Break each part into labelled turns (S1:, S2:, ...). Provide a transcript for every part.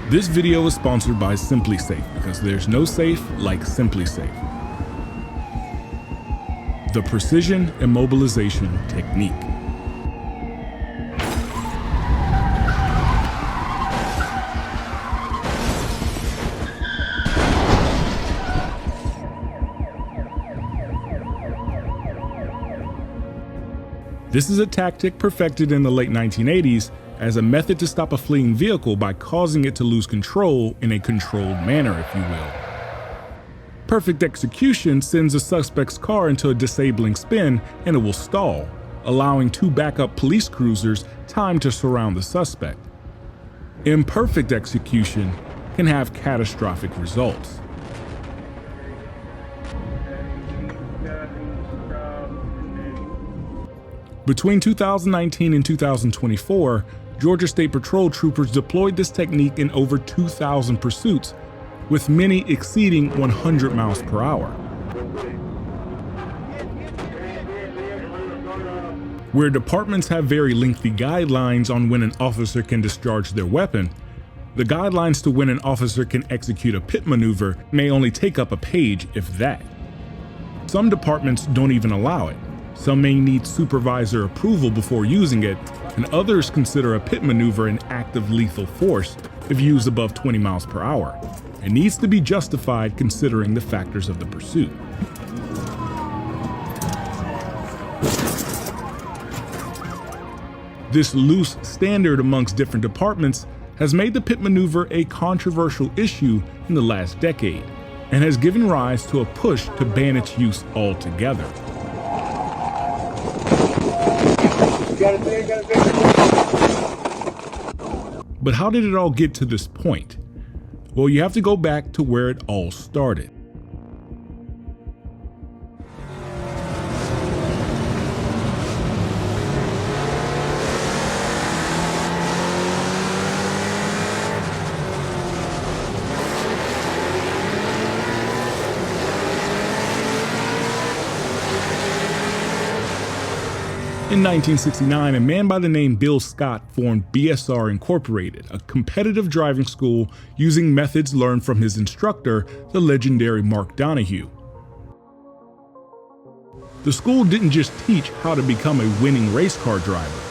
S1: This video is sponsored by Simply Safe because there's no safe like Simply Safe. The precision immobilization technique. This is a tactic perfected in the late 1980s as a method to stop a fleeing vehicle by causing it to lose control in a controlled manner, if you will. Perfect execution sends a suspect's car into a disabling spin and it will stall, allowing two backup police cruisers time to surround the suspect. Imperfect execution can have catastrophic results. Between 2019 and 2024, Georgia State Patrol troopers deployed this technique in over 2,000 pursuits, with many exceeding 100 miles per hour. Where departments have very lengthy guidelines on when an officer can discharge their weapon, the guidelines to when an officer can execute a pit maneuver may only take up a page, if that. Some departments don't even allow it. Some may need supervisor approval before using it, and others consider a pit maneuver an act of lethal force if used above 20 miles per hour. It needs to be justified considering the factors of the pursuit. This loose standard amongst different departments has made the pit maneuver a controversial issue in the last decade, and has given rise to a push to ban its use altogether. But how did it all get to this point? Well, you have to go back to where it all started. In 1969, a man by the name Bill Scott formed BSR Incorporated, a competitive driving school using methods learned from his instructor, the legendary Mark Donahue. The school didn't just teach how to become a winning race car driver.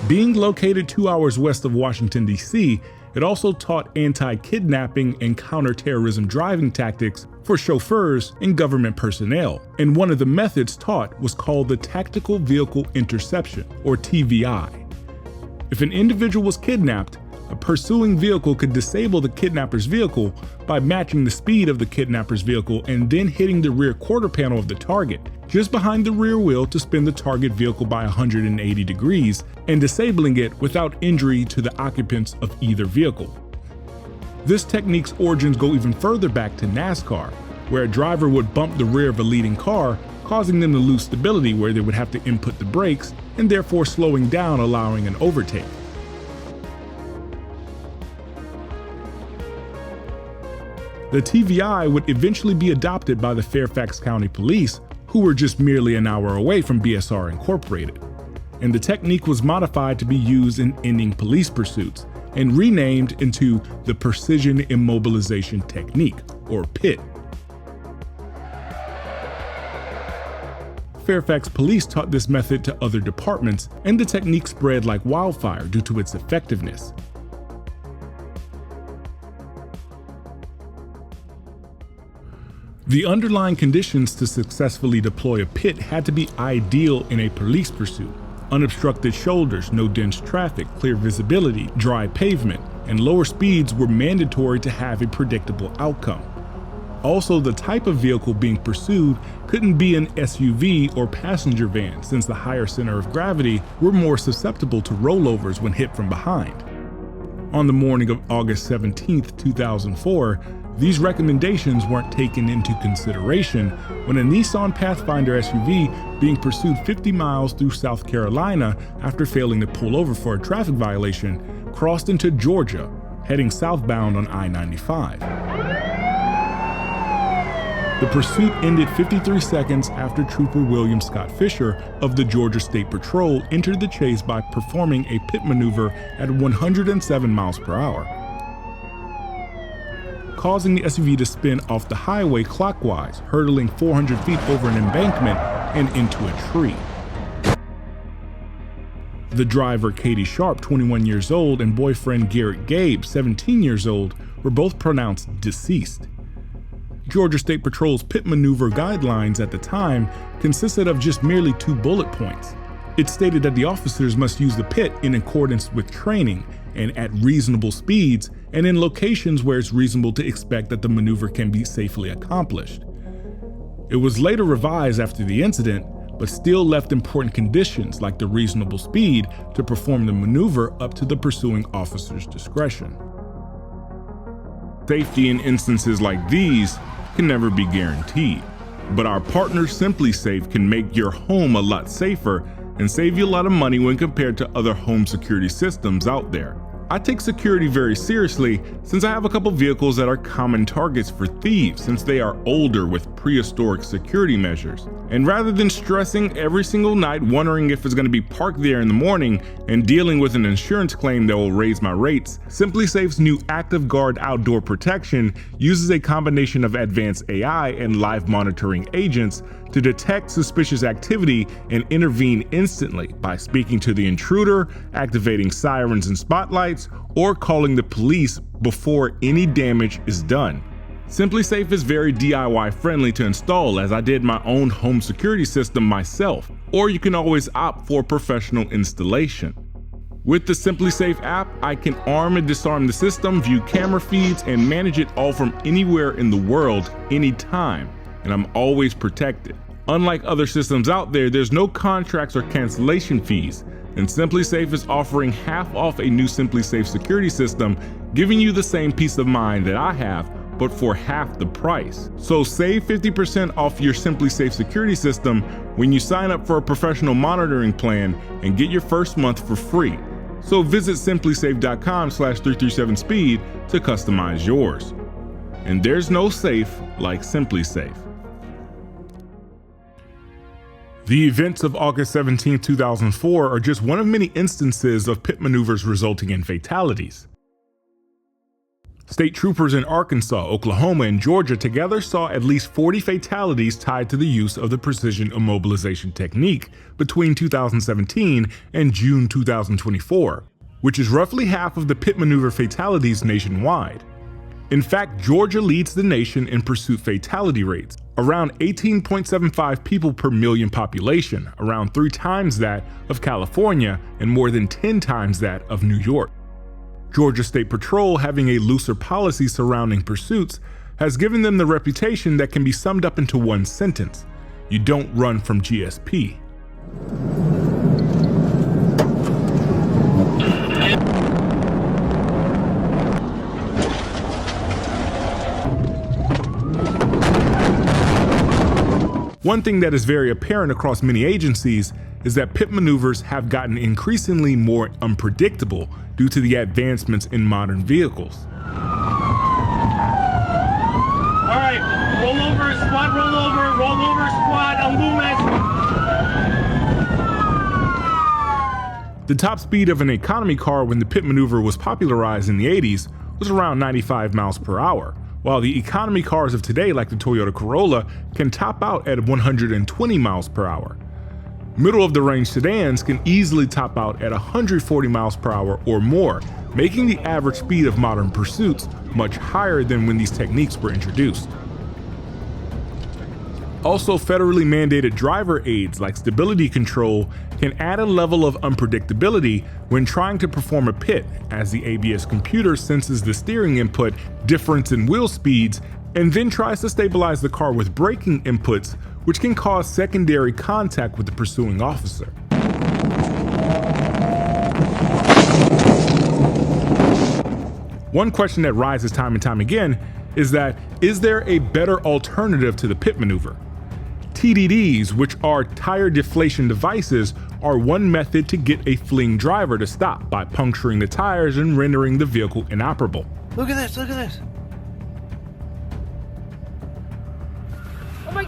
S1: Being located 2 hours west of Washington, D.C., it also taught anti-kidnapping and counterterrorism driving tactics for chauffeurs and government personnel, and one of the methods taught was called the Tactical Vehicle Interception, or TVI. If an individual was kidnapped, a pursuing vehicle could disable the kidnapper's vehicle by matching the speed of the kidnapper's vehicle and then hitting the rear quarter panel of the target, just behind the rear wheel to spin the target vehicle by 180 degrees and disabling it without injury to the occupants of either vehicle. This technique's origins go even further back to NASCAR, where a driver would bump the rear of a leading car, causing them to lose stability where they would have to input the brakes and therefore slowing down, allowing an overtake. The TVI would eventually be adopted by the Fairfax County Police, who were just merely an hour away from BSR Incorporated. And the technique was modified to be used in ending police pursuits and renamed into the Precision Immobilization Technique, or PIT. Fairfax Police taught this method to other departments, and the technique spread like wildfire due to its effectiveness. The underlying conditions to successfully deploy a pit had to be ideal in a police pursuit. Unobstructed shoulders, no dense traffic, clear visibility, dry pavement, and lower speeds were mandatory to have a predictable outcome. Also, the type of vehicle being pursued couldn't be an SUV or passenger van, since the higher center of gravity were more susceptible to rollovers when hit from behind. On the morning of August 17, 2004, these recommendations weren't taken into consideration when a Nissan Pathfinder SUV being pursued 50 miles through South Carolina after failing to pull over for a traffic violation crossed into Georgia, heading southbound on I-95. The pursuit ended 53 seconds after Trooper William Scott Fisher of the Georgia State Patrol entered the chase by performing a pit maneuver at 107 miles per hour, causing the SUV to spin off the highway clockwise, hurtling 400 feet over an embankment and into a tree. The driver, Katie Sharp, 21 years old, and boyfriend Garrett Gabe, 17 years old, were both pronounced deceased. Georgia State Patrol's pit maneuver guidelines at the time consisted of just merely 2 bullet points. It stated that the officers must use the pit in accordance with training and at reasonable speeds and in locations where it's reasonable to expect that the maneuver can be safely accomplished. It was later revised after the incident, but still left important conditions like the reasonable speed to perform the maneuver up to the pursuing officer's discretion. Safety in instances like these can never be guaranteed, but our partner SimpliSafe can make your home a lot safer and save you a lot of money when compared to other home security systems out there. I take security very seriously since I have a couple vehicles that are common targets for thieves since they are older with prehistoric security measures. And rather than stressing every single night wondering if it's going to be parked there in the morning and dealing with an insurance claim that will raise my rates, SimpliSafe's new Active Guard outdoor protection uses a combination of advanced AI and live monitoring agents to detect suspicious activity and intervene instantly by speaking to the intruder, activating sirens and spotlights, or calling the police before any damage is done. SimpliSafe is very DIY friendly to install, as I did my own home security system myself, or you can always opt for professional installation. With the SimpliSafe app, I can arm and disarm the system, view camera feeds, and manage it all from anywhere in the world, anytime, and I'm always protected. Unlike other systems out there, there's no contracts or cancellation fees, and SimpliSafe is offering half off a new SimpliSafe security system, giving you the same peace of mind that I have, but for half the price. So save 50% off your SimpliSafe security system when you sign up for a professional monitoring plan and get your first month for free. So visit simplisafe.com/337speed to customize yours. And there's no safe like SimpliSafe. The events of August 17, 2004 are just one of many instances of pit maneuvers resulting in fatalities. State troopers in Arkansas, Oklahoma, and Georgia together saw at least 40 fatalities tied to the use of the precision immobilization technique between 2017 and June 2024, which is roughly half of the pit maneuver fatalities nationwide. In fact, Georgia leads the nation in pursuit fatality rates, around 18.75 people per million population, around 3 times that of California and more than 10 times that of New York. Georgia State Patrol, having a looser policy surrounding pursuits, has given them the reputation that can be summed up into one sentence: you don't run from GSP. One thing that is very apparent across many agencies is that pit maneuvers have gotten increasingly more unpredictable due to the advancements in modern vehicles.
S2: All right, roll over, squad, roll over, squad, on Lumax.
S1: The top speed of an economy car when the pit maneuver was popularized in the 80s was around 95 miles per hour, while the economy cars of today, like the Toyota Corolla, can top out at 120 miles per hour. Middle of the range sedans can easily top out at 140 miles per hour or more, making the average speed of modern pursuits much higher than when these techniques were introduced. Also, federally mandated driver aids like stability control can add a level of unpredictability when trying to perform a pit, as the ABS computer senses the steering input difference in wheel speeds and then tries to stabilize the car with braking inputs, which can cause secondary contact with the pursuing officer. One question that rises time and time again is there a better alternative to the pit maneuver? TDDs, which are tire deflation devices, are one method to get a fleeing driver to stop by puncturing the tires and rendering the vehicle inoperable.
S3: Look at this, look at this.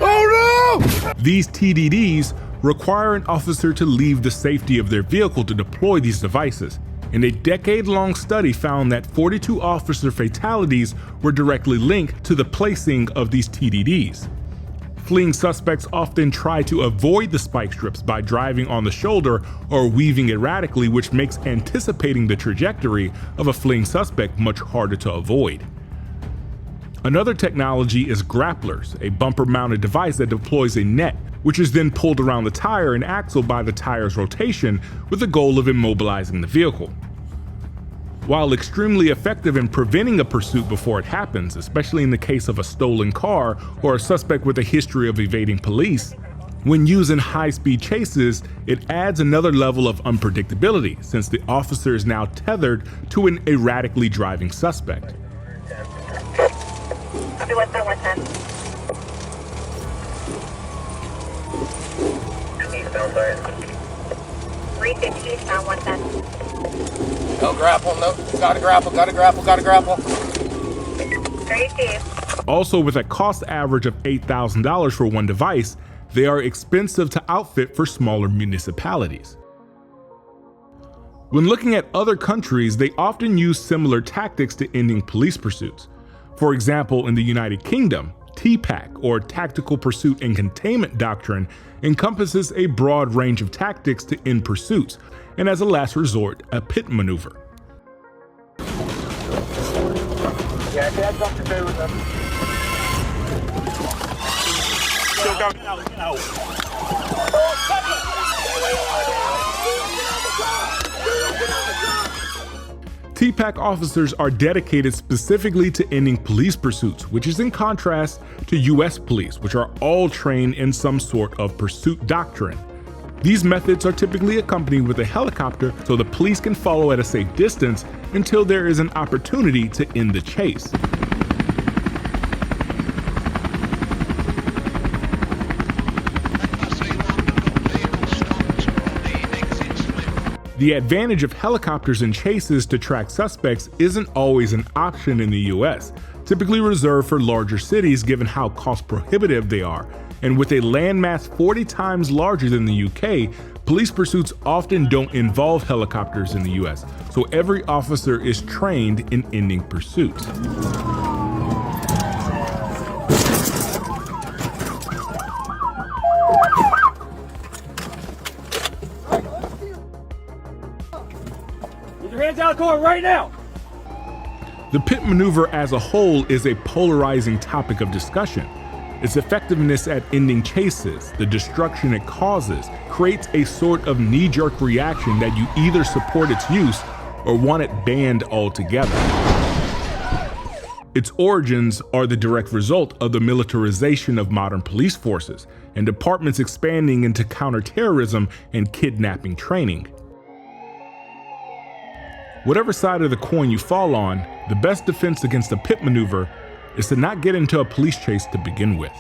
S3: Oh no!
S1: These TDDs require an officer to leave the safety of their vehicle to deploy these devices, and a decade-long study found that 42 officer fatalities were directly linked to the placing of these TDDs. Fleeing suspects often try to avoid the spike strips by driving on the shoulder or weaving erratically, which makes anticipating the trajectory of a fleeing suspect much harder to avoid. Another technology is grapplers, a bumper-mounted device that deploys a net, which is then pulled around the tire and axle by the tire's rotation with the goal of immobilizing the vehicle. While extremely effective in preventing a pursuit before it happens, especially in the case of a stolen car or a suspect with a history of evading police, when used in high-speed chases, it adds another level of unpredictability since the officer is now tethered to an erratically driving suspect.
S3: No grapple, no, gotta grapple.
S1: Also, with a cost average of $8,000 for one device, they are expensive to outfit for smaller municipalities. When looking at other countries, they often use similar tactics to ending police pursuits. For example, in the United Kingdom, TPAC, or Tactical Pursuit and Containment Doctrine, encompasses a broad range of tactics to end pursuits, and as a last resort, a pit maneuver.
S2: Yeah, it had something to do with them. Still going out.
S1: TPAC officers are dedicated specifically to ending police pursuits, which is in contrast to US police, which are all trained in some sort of pursuit doctrine. These methods are typically accompanied with a helicopter so the police can follow at a safe distance until there is an opportunity to end the chase. The advantage of helicopters in chases to track suspects isn't always an option in the US, typically reserved for larger cities given how cost prohibitive they are. And with a landmass 40 times larger than the UK, police pursuits often don't involve helicopters in the US, so every officer is trained in ending pursuits.
S2: Get your hands out of the car right now!
S1: The pit maneuver as a whole is a polarizing topic of discussion. Its effectiveness at ending chases, the destruction it causes, creates a sort of knee-jerk reaction that you either support its use or want it banned altogether. Its origins are the direct result of the militarization of modern police forces and departments expanding into counterterrorism and kidnapping training. Whatever side of the coin you fall on, the best defense against a pit maneuver is to not get into a police chase to begin with.